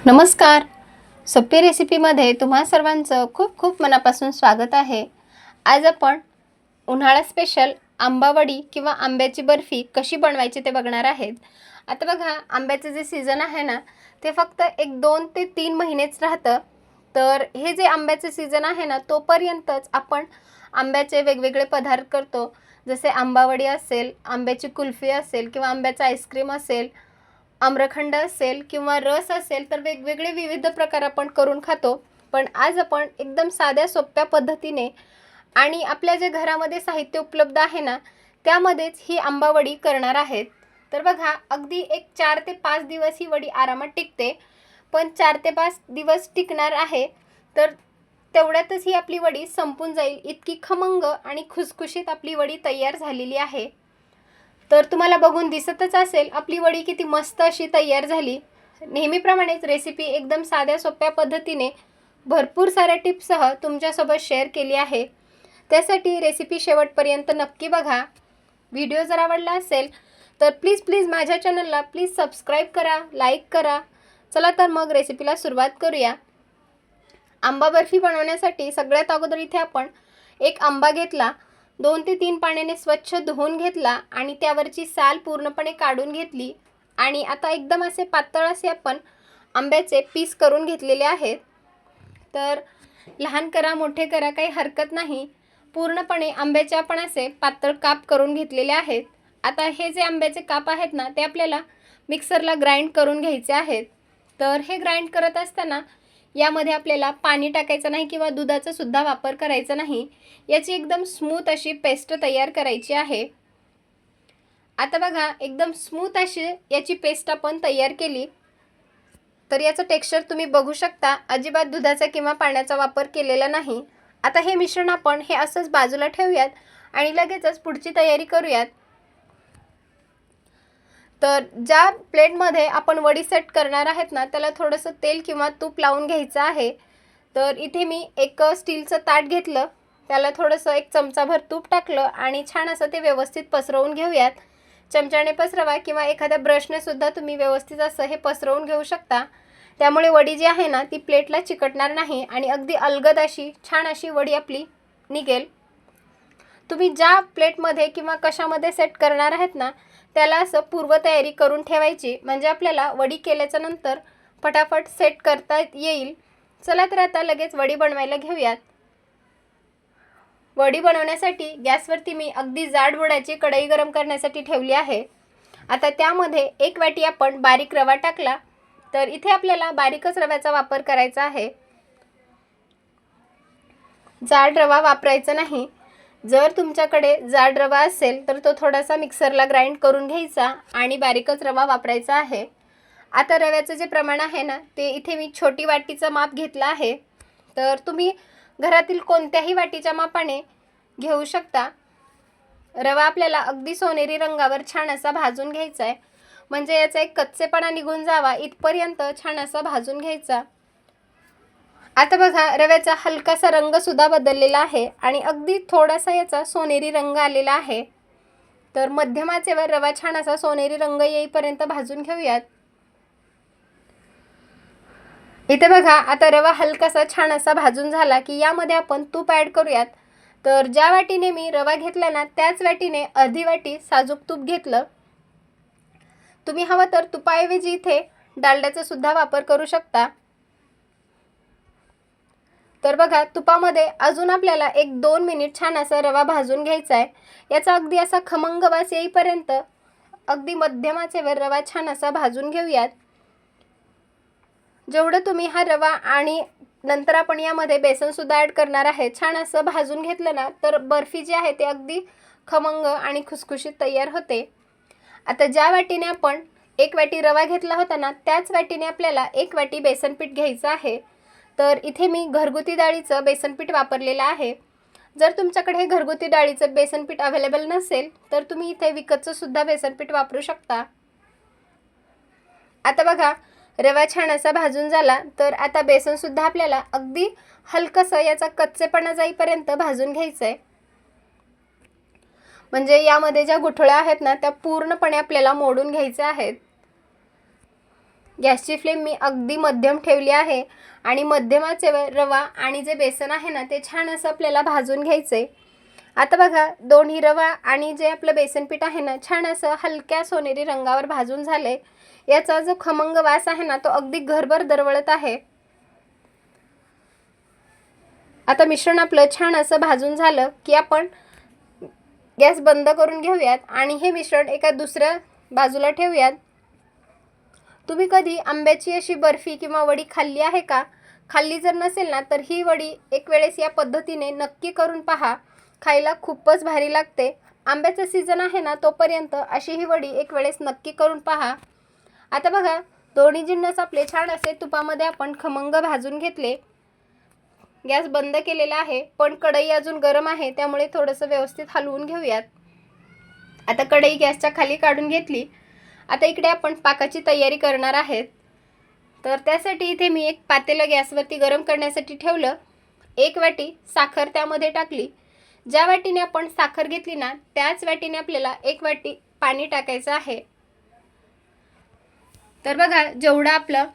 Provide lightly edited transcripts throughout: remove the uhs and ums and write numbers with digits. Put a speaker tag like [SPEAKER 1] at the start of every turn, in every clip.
[SPEAKER 1] नमस्कार. सोपी रेसिपीमध्ये तुम्हा सर्वांचं खूप खूप मनापासून स्वागत आहे. आज आपण उन्हाळा स्पेशल आंबावडी किंवा आंब्याची बर्फी कशी बनवायची ते बघणार आहेत. आता बघा, आंब्याचे जे सीझन आहे ना, ते फक्त एक 2 ते 3 महिनेच राहतं. तर हे जे आंब्याचे सीझन आहे ना, तोपर्यंतच आपण आंब्याचे वेगवेगळे पदार्थ करतो. जसे आंबावडी असेल, आंब्याची कुल्फी असेल किंवा आंब्याचा आईस्क्रीम असेल, आम्रखंड असेल किंवा रस असेल, तर वेगवेगळे विविध प्रकार आपण करून खातो. पण आज आपण एकदम साध्या सोप्या पद्धतीने आणि आपल्या जे घरामध्ये साहित्य उपलब्ध आहे ना, त्यामध्येच ही आंबावडी करणार आहेत. तर बघा, अगदी एक 4 ते 5 दिवस ही वडी आरामात टिकते. पण 4 ते 5 दिवस टिकणार आहे, तर तेवढ्यातच ही आपली वडी संपून जाईल. इतकी खमंग आणि खुसखुशीत आपली वडी तयार झालेली आहे. तर तुम्हाला बघून दिसतच असेल आपली वडी किती मस्त अशी तयार झाली. नेहमीप्रमाणेच रेसिपी एकदम साध्या सोप्या पद्धतीने भरपूर साऱ्या टिप्ससह तुमच्यासोबत शेअर केली आहे. त्यासाठी रेसिपी शेवटपर्यंत नक्की बघा. व्हिडिओ जर आवडला असेल तर प्लीज माझ्या चॅनलला सबस्क्राईब करा, लाईक करा. चला तर मग रेसिपीला सुरुवात करूया. आंबा बर्फी बनवण्यासाठी सगळ्यात अगोदर इथे आपण एक आंबा घेतला, 2 ते 3 पाण्याने स्वच्छ धुवून घेतला आणि त्यावरची साल पूर्णपणे काढून घेतली. आणि आता एकदम असे पातळ असे आपण आंब्याचे पीस करून घेतलेले आहेत. तर लहान करा मोठे करा काही हरकत नाही, पूर्णपणे आंब्याचे आपण असे पातळ काप करून घेतलेले आहेत. आता हे जे आंब्याचे काप आहेत ना, ते आपल्याला मिक्सरला ग्राइंड करून घ्यायचे आहेत. तर हे ग्राइंड करत असताना यामध्ये आपल्याला पाणी टाकायचं नाही किंवा दुधाचा सुद्धा वापर करायचा नाही. याची एकदम स्मूथ अशी पेस्ट तयार करायची आहे. आता बघा, एकदम स्मूथ अशी याची पेस्ट आपण तयार केली. तर याचं टेक्स्चर तुम्ही बघू शकता, अजिबात दुधाचा किंवा पाण्याचा वापर केलेला नाही. आता हे मिश्रण आपण हे असंच बाजूला ठेवूयात आणि लगेचच पुढची तयारी करूयात. तर ज्या प्लेटमध्ये आपण वडी सेट करणार आहेत ना, त्याला थोडंसं तेल किंवा तूप लावून घ्यायचं आहे. तर इथे मी एक स्टीलचं ताट घेतलं, त्याला थोडंसं एक चमचाभर तूप टाकलं आणि छान असं ते व्यवस्थित पसरवून घेऊयात. चमच्याने पसरवा किंवा एखाद्या ब्रशने सुद्धा तुम्ही व्यवस्थित असं हे पसरवून घेऊ शकता. त्यामुळे वडी जी आहे ना, ती प्लेटला चिकटणार नाही आणि अगदी अलगद अशी छान अशी वडी आपली निघेल. तुम्ही ज्या प्लेटमध्ये किंवा कशामध्ये सेट करणार आहेत ना, त्याला असं पूर्वतयारी करून ठेवायची, म्हणजे आपल्याला वडी केल्याच्या नंतर फटाफट सेट करता येईल. चला तर आता लगेच वडी बनवायला घेऊयात. वडी बनवण्यासाठी गॅसवरती मी अगदी जाड बुडाची कढई गरम करण्यासाठी ठेवली आहे. आता त्यामध्ये 1 वाटी आपण बारीक रवा टाकला. तर इथे आपल्याला बारीकच रव्याचा वापर करायचा आहे, जाड रवा वापरायचा नाही. जर तुमच्याकडे जाड रवा असेल तर तो थोडासा मिक्सरला ग्राइंड करून घ्यायचा आणि बारीकच रवा वापरायचा आहे. आता रव्याचं जे प्रमाण आहे ना, ते इथे मी छोटी वाटीचं माप घेतलं आहे. तर तुम्ही घरातील कोणत्याही वाटीच्या मापाने घेऊ शकता. रवा आपल्याला अगदी सोनेरी रंगावर छान असा भाजून घ्यायचा आहे, म्हणजे याचा एक कच्चेपणा निघून जावा इथपर्यंत छान असा भाजून घ्यायचा. आता बघा, रव्याचा हलकासा रंग सुद्धा बदललेला आहे आणि अगदी थोडासा याचा सोनेरी रंग आलेला आहे. तर मध्यम आचेवर रवा छान असा सोनेरी रंग येईपर्यंत भाजून घेऊयात. इथे बघा, आता रवा हलकासा छान असा भाजून झाला की यामध्ये आपण तूप ॲड करूयात. तर ज्या वाटीने मी रवा घेतला ना, त्याच वाटीने अर्धी वाटी साजूक तूप घेतलं. तुम्ही हवं तर तुपाऐवजी इथे डालड्याचा सुद्धा वापर करू शकता. तर बघा, तुपामध्ये अजून आपल्याला 1-2 मिनिट छान असा रवा भाजून घ्यायचा आहे. याचा अगदी असा खमंग वास येईपर्यंत अगदी मध्यम आचेवर रवा छान असा भाजून घेऊयात. जेवढं तुम्ही हा रवा आणि नंतर आपण यामध्ये बेसन सुद्धा ॲड करणार आहे, छान असं भाजून घेतलं ना, तर बर्फी जी आहे ते अगदी खमंग आणि खुसखुशीत तयार होते. आता ज्या वाटीने आपण 1 वाटी रवा घेतला होता ना, त्याच वाटीने आपल्याला 1 वाटी बेसन पीठ घ्यायचं आहे. तर इथे मी घरगुती डाळीचं बेसन पीठ वापरलेलं आहे. जर तुमच्याकडे हे घरगुती डाळीचं बेसन पीठ अवेलेबल नसेल तर तुम्ही इथे विकतचं सुद्धा बेसन पीठ वापरू शकता. आता बघा, रवा छान असा भाजून झाला. तर आता बेसन सुद्धा आपल्याला अगदी हलकंसं याचा कच्चेपणा जाईपर्यंत भाजून घ्यायचं आहे, म्हणजे यामध्ये ज्या गुठळ्या आहेत ना, त्या पूर्णपणे आपल्याला मोडून घ्यायच्या आहेत. गॅसची फ्लेम मी अगदी मध्यम ठेवली आहे आणि मध्यम आचेवर रवा आणि जे बेसन आहे ना ते छान असं आपल्याला भाजून घ्यायचे। आता बघा दोन्ही रवा आणि जे आपलं बेसन पीठ आहे ना छान असं हलक्या सोनेरी रंगावर भाजून झाले। याचा जो खमंग वास आहे ना तो अगदी घरभर दरवळत आहे। आता मिश्रण आपलं छान असं भाजून झालं की आपण गॅस बंद करून घेऊयात आणि हे मिश्रण एका दुसऱ्या बाजूला ठेवूयात। तुम्ही कधी आंब्याची अशी बर्फी किंवा वडी खाल्ली आहे का? खाल्ली जर नसेल ना तर ही वडी एक वेळेस या पद्धतीने नक्की करून पहा, खायला खूपच भारी लागते। आंब्याचा सीजन आहे ना तोपर्यंत अशी ही वडी एक वेळेस नक्की करून पहा। आता बघा दोन्ही जिन्नस आपले छान असे तुपामध्ये आपण खमंग भाजून घेतले। गॅस बंद केलेला आहे पण कढई अजून गरम आहे त्यामुळे थोडंसं व्यवस्थित हलवून घेऊयात। आता कढई गॅसच्या खाली काढून घेतली। आता इकडे आपण पाकाची तयारी करणार आहेत। तर त्यासाठी इथे मी एक पातेलं गॅसवरती गरम करण्यासाठी ठेवलं। 1 वाटी साखर त्यामध्ये टाकली। ज्या वाटीने आपण साखर घेतली ना त्याच वाटीने आपल्याला 1 वाटी पाणी टाकायचं आहे। तर बघा जेवढं आपलं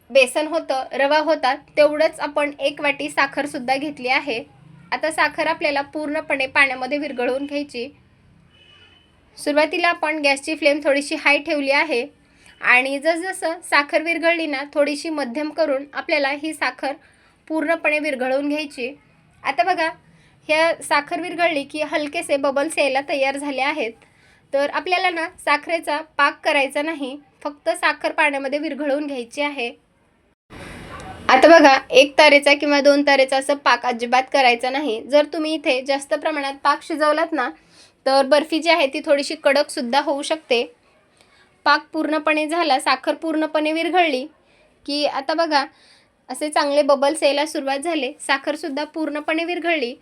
[SPEAKER 1] बेसन होतं, रवा होता तेवढंच आपण 1 वाटी साखर सुद्धा घेतली आहे। आता साखर आपल्याला पूर्णपणे पाण्यामध्ये विरघळवून घ्यायची। सुरुवातीला आपण गॅसची फ्लेम थोडीशी हाय ठेवली आहे आणि जसजसं साखर विरघळली ना थोडीशी मध्यम करून आपल्याला ही साखर पूर्णपणे विरघळवून घ्यायची। आता बघा ह्या साखर विरघळली की हलकेसे बबल्स यायला तयार झाले आहेत। तर आपल्याला ना साखरेचा पाक करायचा नाही, फक्त साखर पाण्यामध्ये विरघळवून घ्यायची आहे। आता बघा 1 तारेचा किंवा 2 तारेचा असं पाक अजिबात करायचा नाही। जर तुम्ही इथे जास्त प्रमाणात पाक शिजवलात ना तर बर्फी जी आहे ती थोडीशी कडक सुद्धा होऊ शकते। पाक पूर्णपणे झाला, साखर पूर्णपणे विरघळली की आता बघा असे चांगले बबल्स यायला सुरुवात झाले, साखर सुद्धा पूर्णपणे विरघळली।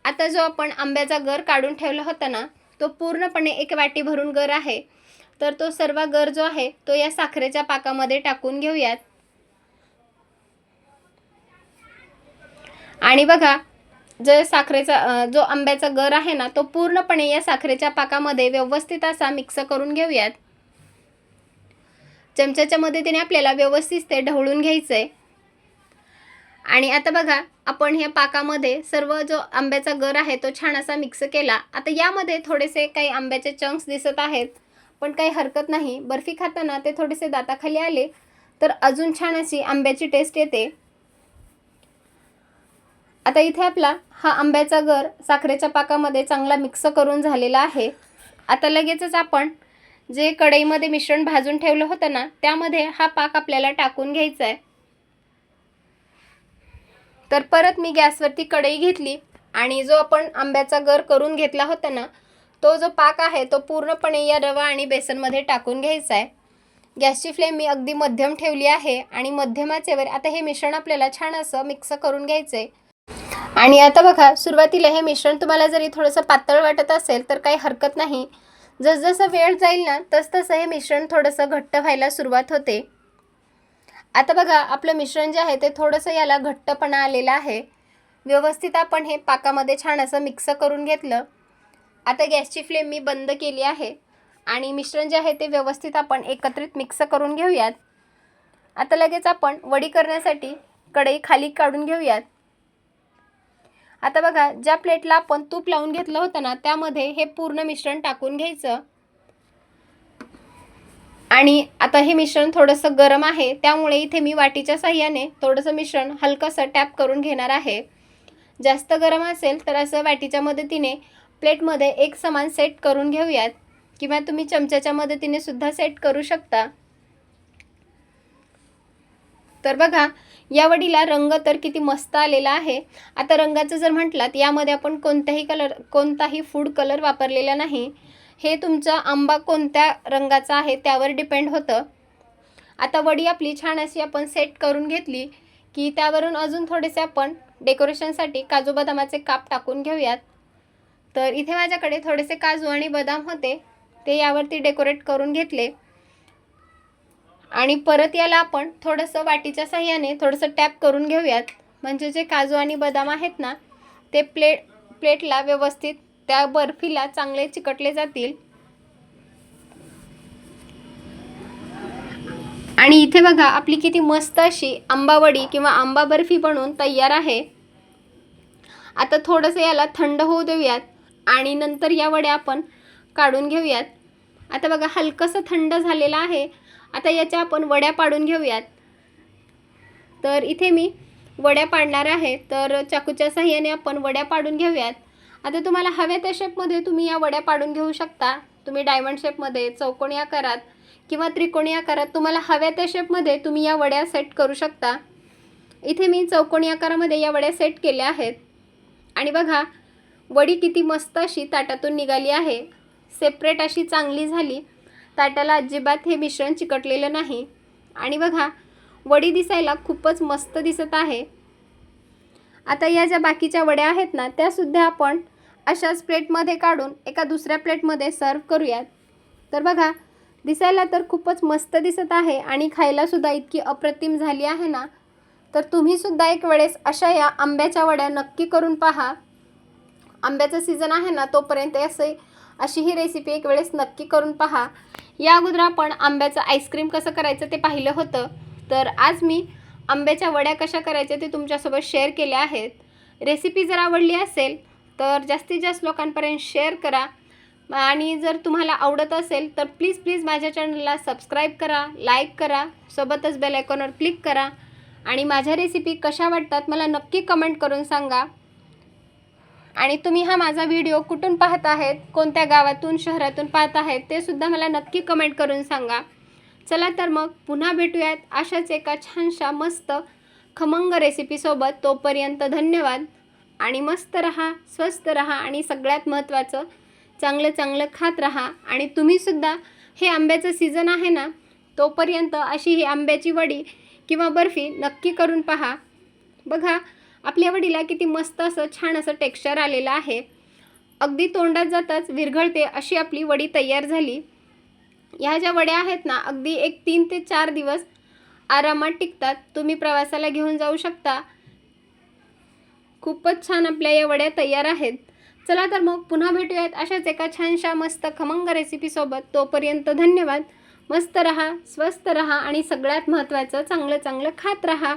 [SPEAKER 1] आता जो आपण आंब्याचा गर काढून ठेवला होता ना तो पूर्णपणे 1 वाटी भरून गर आहे। तर तो सर्व गर जो आहे तो या साखरेच्या पाकामध्ये टाकून घेऊयात। आणि बघा जो आंब्याचा गर आहे ना तो पूर्णपणे या साखरेच्या पाकामध्ये व्यवस्थित असा मिक्स करून घेऊयात। चमच्याच्या मदतीने आपल्याला व्यवस्थित ते ढवळून घ्यायचंय। आणि आता बघा आपण ह्या पाकामध्ये सर्व जो आंब्याचा गर आहे तो छान असा मिक्स केला। आता यामध्ये थोडेसे काही आंब्याचे चंक्स दिसत आहेत पण काही हरकत नाही, बर्फी खाताना ते थोडेसे दाताखाली आले तर अजून छान अशी आंब्याची टेस्ट येते। आता इथे आपला हा आंब्याचा गर साखरेच्या पाकामध्ये चांगला मिक्स करून झालेला आहे। आता लगेचच आपण जे कढईमध्ये मिश्रण भाजून ठेवलं होतं ना त्यामध्ये हा पाक आपल्याला टाकून घ्यायचा आहे। तर परत मी गॅसवरती कढई घेतली आणि जो आपण आंब्याचा गर करून घेतला होता ना तो जो पाक आहे तो पूर्णपणे या रवा आणि बेसनमध्ये टाकून घ्यायचा आहे। गॅसची फ्लेम मी अगदी मध्यम ठेवली आहे आणि मध्यम आचेवर आता हे मिश्रण आपल्याला छान असं मिक्स करून घ्यायचं आहे। आणि आता बघा सुरुवातीला हे मिश्रण तुम्हाला जरी थोडंसं पातळ वाटत असेल तर काही हरकत नाही, जसजसं वेळ जाईल ना तसतसं हे मिश्रण थोडंसं घट्ट व्हायला सुरुवात होते। आता बघा आपलं मिश्रण जे आहे ते थोडंसं याला घट्टपणा आलेला आहे। व्यवस्थित आपण हे पाकामध्ये छान असं मिक्स करून घेतलं। आता गॅसची फ्लेम मी बंद केली आहे आणि मिश्रण जे आहे ते व्यवस्थित आपण एकत्रित मिक्स करून घेऊयात। आता लगेच आपण वडी करण्यासाठी कढई खाली काढून घेऊयात। आता बघा ज्या प्लेटला आपण तूप लावून घेतलं होतं ना त्यामध्ये हे पूर्ण मिश्रण टाकून घ्यायचं। आणि आता हे मिश्रण थोडंसं गरम आहे त्यामुळे इथे मी वाटीच्या साहाय्याने थोडंसं मिश्रण हलकंसं टॅप करून घेणार आहे। जास्त गरम असेल तर असं वाटीच्या मदतीने प्लेटमध्ये एक समान सेट करून घेऊयात किंवा तुम्ही चमच्याच्या मदतीने सुद्धा सेट करू शकता। तर बघा या वडीला रंग तर किती मस्त आलेला आहे। आता रंगाचं जर म्हटलात यामध्ये आपण कोणताही फूड कलर वापरलेला नाही, हे तुमचा आंबा कोणत्या रंगाचा आहे त्यावर डिपेंड होतं। आता वडी आपली छान अशी आपण सेट करून घेतली की त्यावरून अजून थोडेसे आपण डेकोरेशनसाठी काजू बदामाचे काप टाकून घेऊयात। तर इथे माझ्याकडे थोडेसे काजू आणि बदाम होते ते यावरती डेकोरेट करून घेतले आणि परत याला आपण थोडंसं वाटीच्या साहाय्याने थोडंसं टॅप करून घेऊयात, म्हणजे जे काजू आणि बदाम आहेत ना ते प्लेटला व्यवस्थित त्या बर्फीला चांगले चिकटले जातील। आणि इथे बघा आपली किती मस्त अशी आंबावडी किंवा आंबा बर्फी बनवून तयार आहे. आता थोडंसं याला थंड होऊ देऊयात आणि नंतर या वड्या आपण काढून घेऊयात. आता बघा हलकंसं थंड झालेलं आहे. आता याच्या आपण वड्या पाडून घेऊयात. तर इथे मी वड्या पाडणार आहे. तर चाकूच्या साहाय्याने आपण वड्या पाडून घेऊयात. आता तुम्हाला हव्या त्या शेपमध्ये तुम्ही या वड्या पाडून घेऊ शकता. तुम्ही डायमंड शेपमध्ये, चौकोनी आकारात किंवा त्रिकोणी आकारात तुम्हाला हव्या त्या शेपमध्ये तुम्ही या वड्या सेट करू शकता. इथे मी चौकोनी आकारामध्ये या वड्या सेट केल्या आहेत. आणि बघा वडी किती मस्त अशी ताटातून निघाली आहे. सेपरेट अशी चांगली झाली. ताटाला अजिबात हे मिश्रण चिकटलेलं नाही. आणि बघा वडी दिसायला खूपच मस्त दिसत आहे. आता या ज्या बाकीच्या वड्या आहेत ना त्यासुद्धा आपण अशाच प्लेटमध्ये काढून एका दुसऱ्या प्लेटमध्ये सर्व करूयात. तर बघा दिसायला तर खूपच मस्त दिसत आहे आणि खायलासुद्धा इतकी अप्रतिम झाली आहे ना. तर तुम्हीसुद्धा एक वेळेस अशा या आंब्याच्या वड्या नक्की करून पहा. आंब्याचं सीझन आहे ना तोपर्यंत अशी ही रेसिपी एक वेळेस नक्की करून पहा. या अगोदर आपण आंब्याचं आईस्क्रीम कसं करायचं ते पाहिलं होतं. तर आज मी आंब्याच्या वड्या कशा करायच्या ते तुमच्यासोबत शेअर केल्या आहेत. रेसिपी जर आवडली असेल तर जास्तीत जास्त लोकांपर्यंत शेअर करा. आणि जर तुम्हाला आवडत असेल तर प्लीज माझ्या चॅनलला सबस्क्राईब करा, लाईक करा, सोबतच बेल आयकॉनवर क्लिक करा. आणि माझ्या रेसिपी कशा वाटतात मला नक्की कमेंट करून सांगा. आणि तुम्ही हा माझा व्हिडिओ कुठून पाहत आहेत, कोणत्या गावातून शहरातून पाहत आहेत ते सुद्धा मला नक्की कमेंट करून सांगा. चला तर मग पुन्हा भेटूयात अशाच एका छानशा मस्त खमंग रेसिपीसोबत. तोपर्यंत धन्यवाद. आणि मस्त रहा, स्वस्त रहा आणि सगळ्यात महत्त्वाचं चांगलं खात रहा. आणि तुम्हीसुद्धा हे आंब्याचं सीझन आहे ना तोपर्यंत अशी ही आंब्याची वडी किंवा बर्फी नक्की करून पहा. बघा आपल्या वडीला किती मस्त असं छान असं टेक्स्चर आलेलं आहे. अगदी तोंडात जाताच विरघळते अशी आपली वडी तयार झाली. ह्या ज्या वड्या आहेत ना अगदी 3 ते 4 दिवस आरामात टिकतात. तुम्ही प्रवासाला घेऊन जाऊ शकता. खूपच छान आपल्या या वड्या तयार आहेत. चला तर मग पुन्हा भेटूयात अशाच एका छानशा मस्त खमंग रेसिपीसोबत. तोपर्यंत धन्यवाद. मस्त रहा, स्वस्त रहा आणि सगळ्यात महत्त्वाचं चांगलं खात रहा.